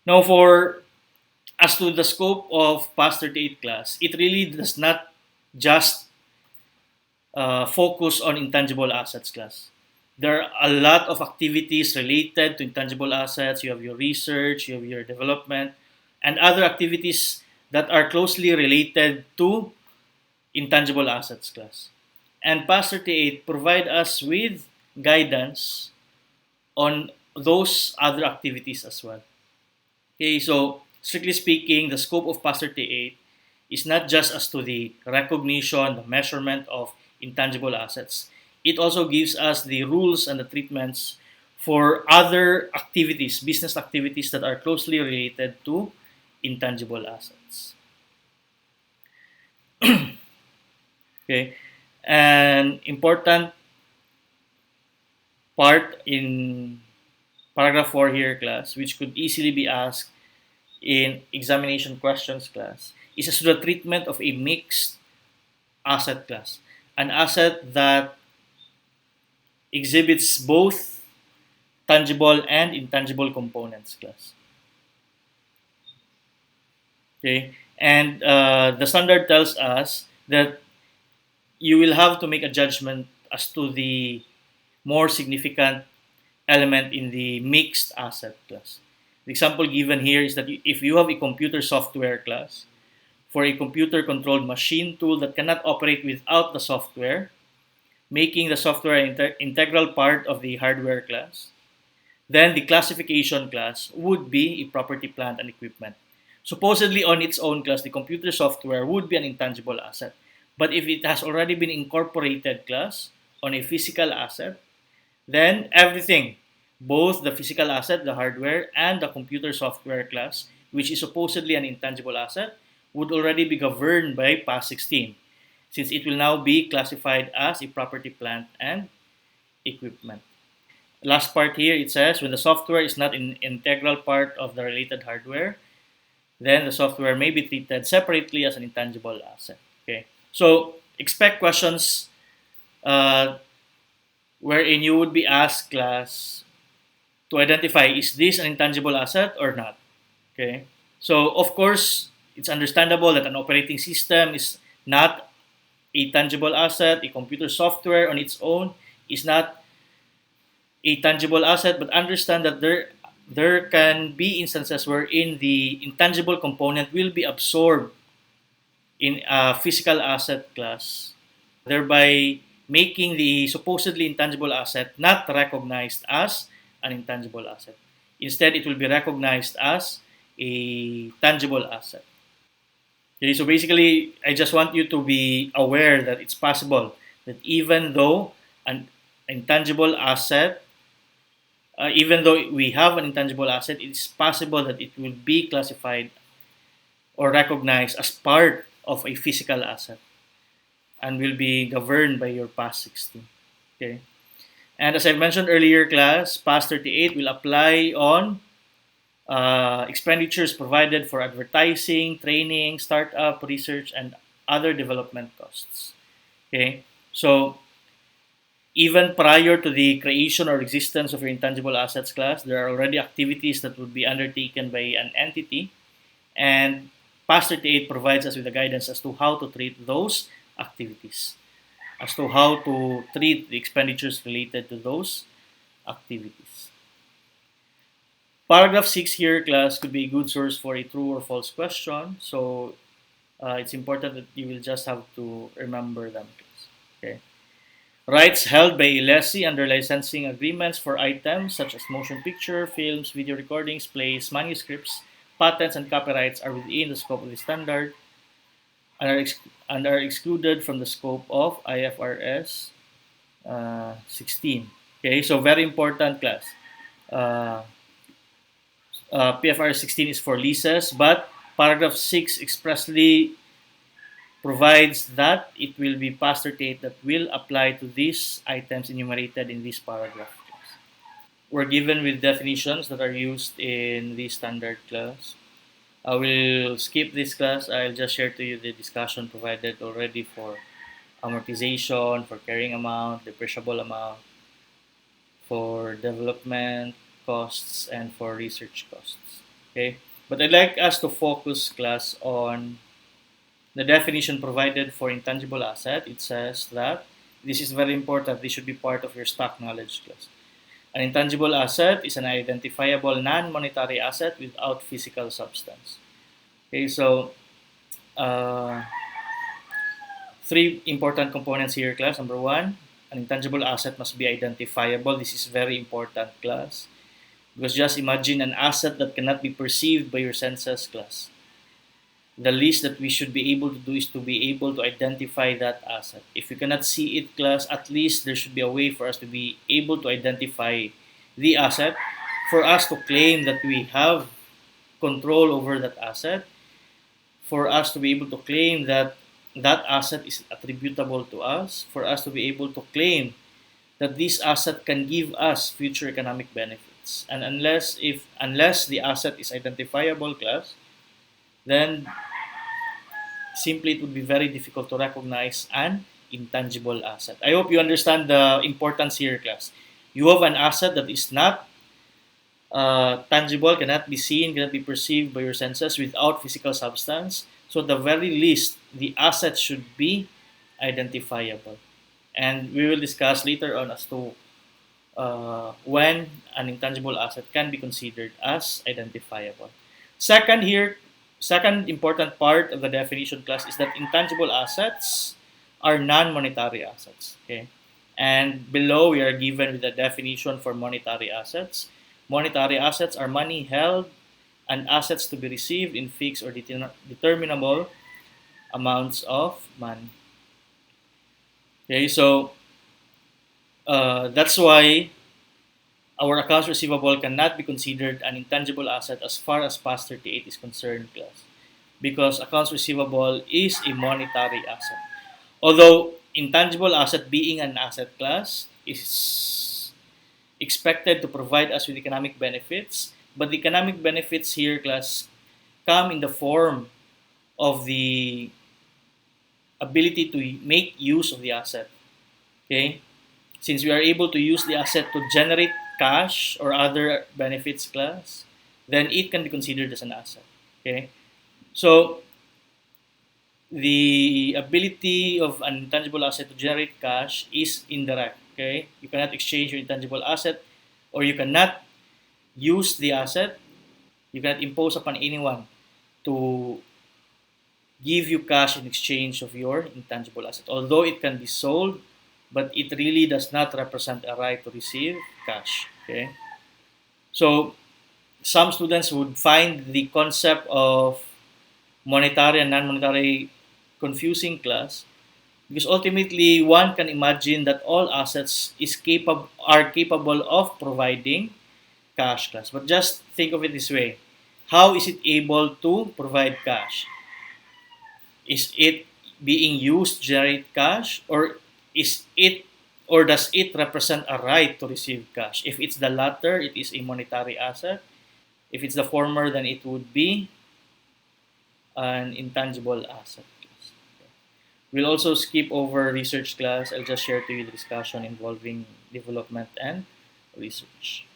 Now, for as to the scope of Past 38 class, it really does not just focus on intangible assets class. There are a lot of activities related to intangible assets. You have your research, you have your development, and other activities that are closely related to intangible assets class. And Past 38 provide us with guidance on those other activities as well. Okay, so strictly speaking, the scope of Past 38 is not just as to the recognition, the measurement of intangible assets. It also gives us the rules and the treatments for other activities, business activities that are closely related to intangible assets. Okay, an important part in paragraph 4 here, class, which could easily be asked in examination questions class, is as to the treatment of a mixed asset class, an asset that exhibits both tangible and intangible components class. Okay, and the standard tells us that you will have to make a judgment as to the more significant element in the mixed asset class. The example given here is that if you have a computer software class for a computer controlled machine tool that cannot operate without the software, making the software an integral part of the hardware class, then the classification class would be a property, plant, and equipment. Supposedly, on its own class, the computer software would be an intangible asset. But if it has already been incorporated class on a physical asset, then everything, both the physical asset, the hardware, and the computer software class, which is supposedly an intangible asset, would already be governed by PAS 16, since it will now be classified as a property, plant, and equipment. Last part here, it says when the software is not an integral part of the related hardware, then the software may be treated separately as an intangible asset. Okay, so expect questions uh, wherein you would be asked, class, to identify is this an intangible asset or not. Okay, so of course it's understandable that an operating system is not a tangible asset. A computer software on its own is not a tangible asset, but understand that there can be instances wherein the intangible component will be absorbed in a physical asset class, thereby making the supposedly intangible asset not recognized as an intangible asset. Instead, it will be recognized as a tangible asset. Okay, so basically, I just want you to be aware that it's possible that even though an intangible asset, even though we have an intangible asset, it's possible that it will be classified or recognized as part of a physical asset and will be governed by your PAS 16. Okay. And as I mentioned earlier, class, PAS 38 will apply on expenditures provided for advertising, training, startup, research, and other development costs. Okay. So even prior to the creation or existence of your intangible assets class, there are already activities that would be undertaken by an entity, and PAS 38 provides us with the guidance as to how to treat those activities, as to how to treat the expenditures related to those activities. Paragraph 6 here, class, could be a good source for a true or false question. So it's important that you will just have to remember them. Please. Okay. Rights held by a lessee under licensing agreements for items such as motion picture, films, video recordings, plays, manuscripts, patents, and copyrights are within the scope of the standard and and are excluded from the scope of IFRS 16. Okay, so very important, class. Uh, PFR 16 is for leases, but paragraph 6 expressly provides that it will be PAS 38 that will apply to these items enumerated in this paragraph. We're given with definitions that are used in the standard class. I will skip this class. I'll just share to you the discussion provided already for amortization, for carrying amount, depreciable amount, for development costs, and for research costs. Okay, but I'd like us to focus, class, on the definition provided for intangible asset. It says that this is very important. This should be part of your stock knowledge, class. An intangible asset is an identifiable non-monetary asset without physical substance. Okay, so uh, three important components here, class. Number one, an intangible asset must be identifiable. This is very important, class. Because just imagine an asset that cannot be perceived by your senses, class. The least that we should be able to do is to be able to identify that asset. If we cannot see it, class, at least there should be a way for us to be able to identify the asset, for us to claim that we have control over that asset, for us to be able to claim that that asset is attributable to us, for us to be able to claim that this asset can give us future economic benefits. And unless the asset is identifiable, class, then simply it would be very difficult to recognize an intangible asset. I hope you understand the importance here, class. You have an asset that is not tangible, cannot be seen, cannot be perceived by your senses without physical substance. So, at the very least, the asset should be identifiable. And we will discuss later on as to when an intangible asset can be considered as identifiable. Second here, second important part of the definition, class, is that intangible assets are non-monetary assets. Okay, and below we are given with the definition for monetary assets. Monetary assets are money held and assets to be received in fixed or determinable amounts of money. Okay, so that's why our accounts receivable cannot be considered an intangible asset as far as PAS 38 is concerned, class, because accounts receivable is a monetary asset. Although intangible asset being an asset class is expected to provide us with economic benefits, but the economic benefits here, class, come in the form of the ability to make use of the asset. Okay, since we are able to use the asset to generate cash or other benefits, class, then it can be considered as an asset. Okay, so the ability of an intangible asset to generate cash is indirect. Okay, you cannot exchange your intangible asset, or you cannot use the asset. You cannot impose upon anyone to give you cash in exchange of your intangible asset. Although it can be sold, but it really does not represent a right to receive cash. Okay, so some students would find the concept of monetary and non-monetary confusing, class, because ultimately one can imagine that all assets are capable of providing cash, class. But just think of it this way: how is it able to provide cash? Is it being used to generate cash, or is it or does it represent a right to receive cash? If it's the latter, it is a monetary asset. If it's the former, then it would be an intangible asset. We'll also skip over research, class. I'll just share to you the discussion involving development and research.